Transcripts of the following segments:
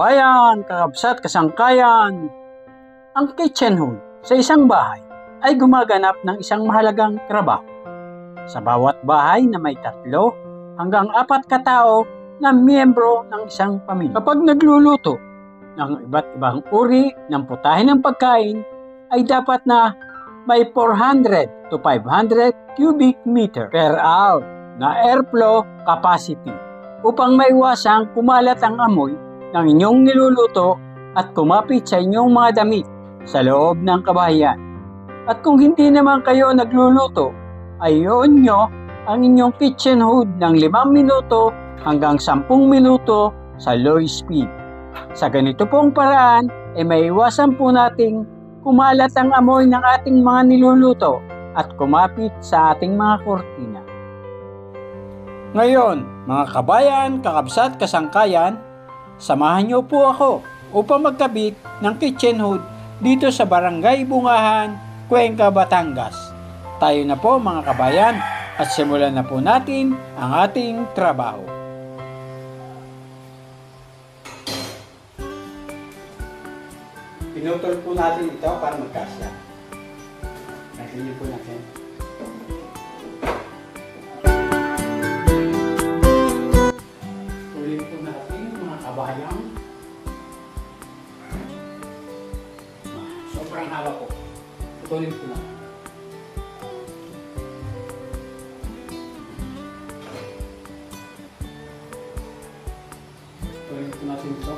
kabayan, kakabsat, kasangkayan, ang kitchenhood sa isang bahay ay gumaganap ng isang mahalagang trabaho. Sa bawat bahay na may 3 hanggang 4 katao na miyembro ng isang pamilya. Kapag nagluluto ng iba't ibang uri ng putahe ng pagkain, ay dapat na may 400 to 500 cubic meter per hour na airflow capacity upang maiwasang kumalat ang amoy ng inyong niluluto at kumapit sa inyong mga damit sa loob ng kabahayan. At kung hindi naman kayo nagluluto, ay i-on nyo ang inyong kitchen hood ng 5 minuto hanggang 10 minuto sa low speed. Sa ganito pong paraan, ay maiwasan po nating kumalat ang amoy ng ating mga niluluto at kumapit sa ating mga kurtina. Ngayon, mga kabayan, kakabsat, kasangkayan, samahan niyo po ako upang magkabit ng kitchen hood dito sa Barangay Bungahan, Cuenca, Batangas. Tayo na po mga kabayan at simulan na po natin ang ating trabaho. Pinutol po natin ito para magkasya. Nakilip po natin. Tuloy po natin mga kabayan. Sobrang haba po. Tuloy po natin. Tuloy po natin ito.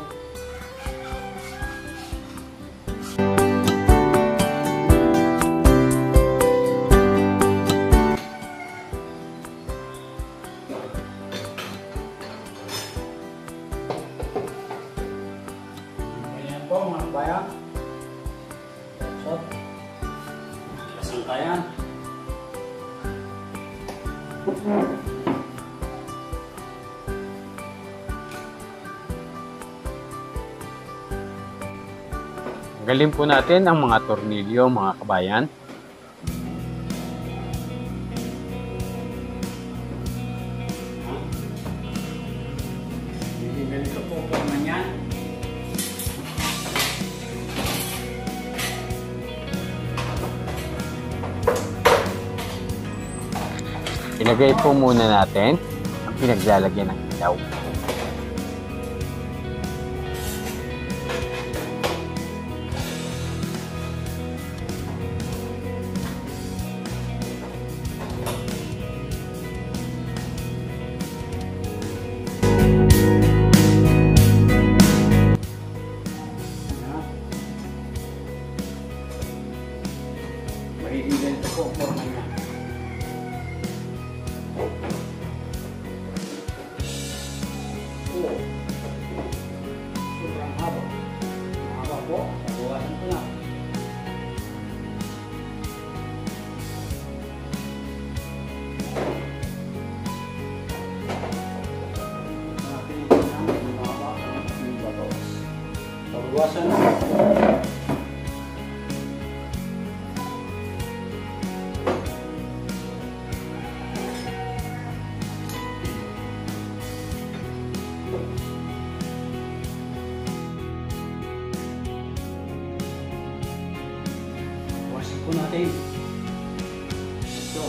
Mga kabayan, kasangkayan, tanggalin po natin ang mga tornilyo mga kabayan. Ganito po po naman yan. Ilagay po muna natin ang pinaglalagyan ng ilaw. Magiging ganito po ang forma niya. Sobrang haba. Haba po. Bawasan ko lang. Nakapilin ko na lumaba ang ating babawas. Bawasan na. Po natin ito.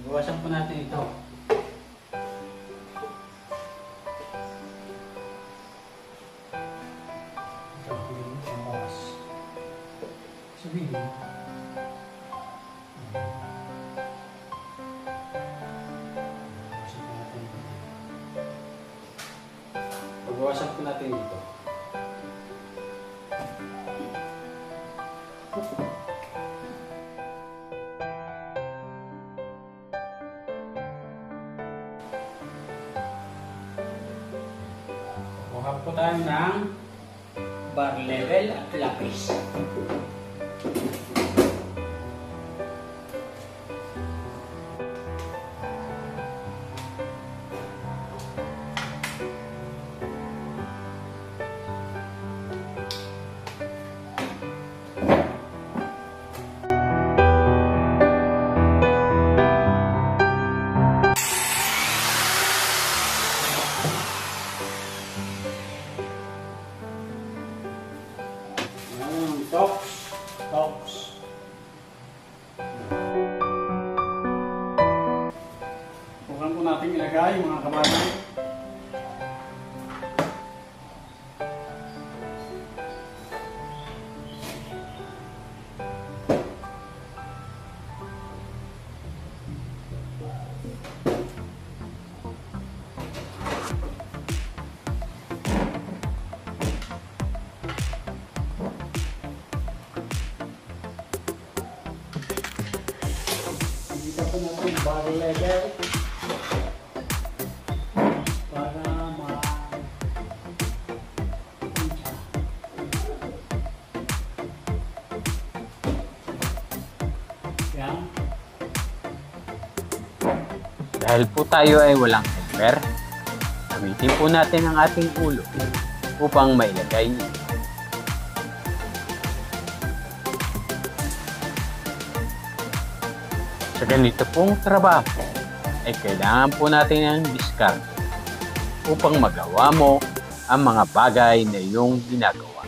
Bawasan po natin ito. Sabihin. Bawasan po natin dito. Kuha po tayo ng bar level at lapis. power level para yan. Dahil po tayo ay walang helper, gamitin po natin ang ating ulo upang mailagay ito. Sa ganito pong trabaho ay kailangan po natin ng diskarte upang magawa mo ang mga bagay na iyong ginagawa.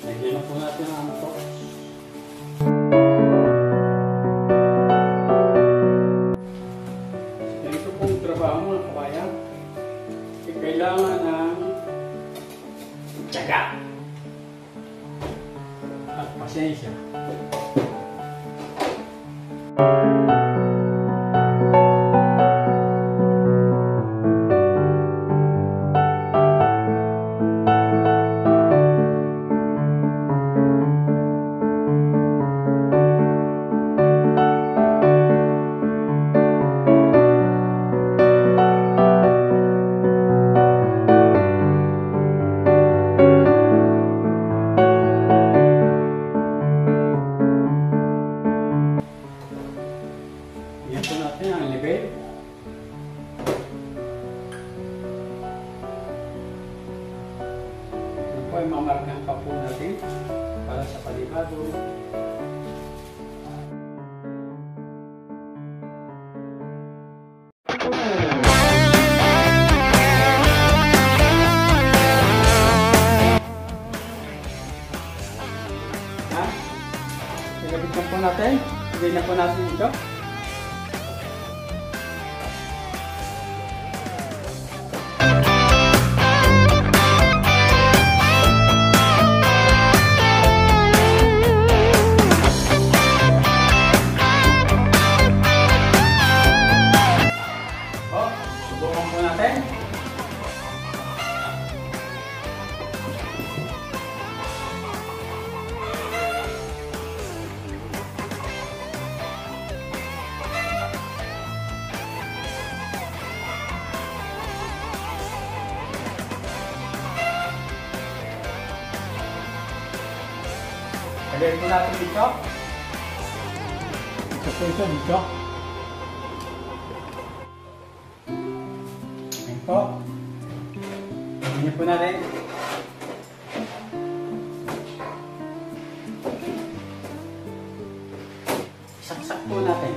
Lagyan po natin ang torch. Ganito pong trabaho mga kabayan. Kailangan ng tiyaga at pasensya. Yan po natin ang level. Yan po ay mamarkahan pa po natin para sa palibado. Ilagay na po natin. Ilagay na po natin ito. Subukan po natin. Lagyan po natin dito. Ito po ito dito. Ayan po. Lagyan po natin. Saksak po natin.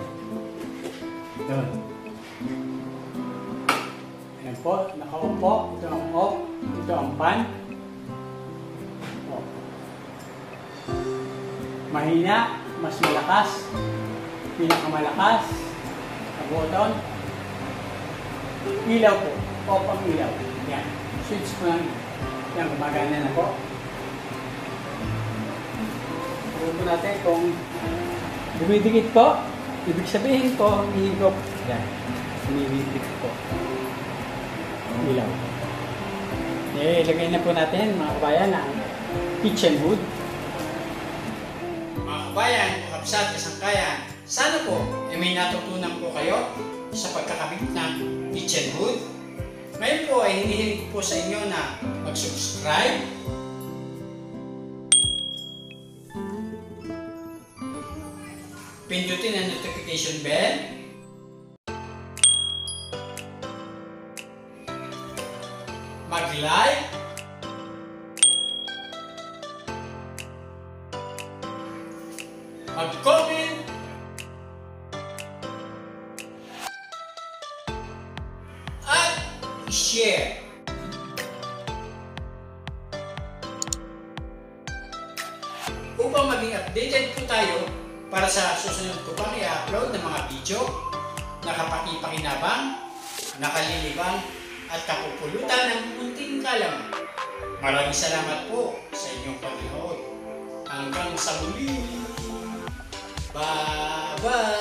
Doon. Ayan po. Nakaupo. Ito ang off. Ito ang pan. Mahina, mas malakas, pinakamalakas, na button, ilaw po, off ang ilaw. Yan, switch po lang. Yan, gumagana na po. Pagod po natin kung dumidikit po, ibig sabihin po, hihigop. Yan, dumidikit po. Ilaw. Ilagay na po natin mga kabayan ang kitchenhood. Mga kabayan, kapsat, kasangkayan, sana po may natutunan po kayo sa pagkakabit ng kitchenhood. Ngayon po ay hinihiling ko po sa inyo na mag-subscribe, pindutin ang notification bell, mag-like, mag-comment, at share. Upang maging updated po tayo para sa susunod ko pang i-upload ng mga video na kapaki-pakinabang, nakalilibang, at kapupulutan ng munting kalaman. Maraming salamat po sa inyong panonood. Hanggang sa muli. Bye-bye!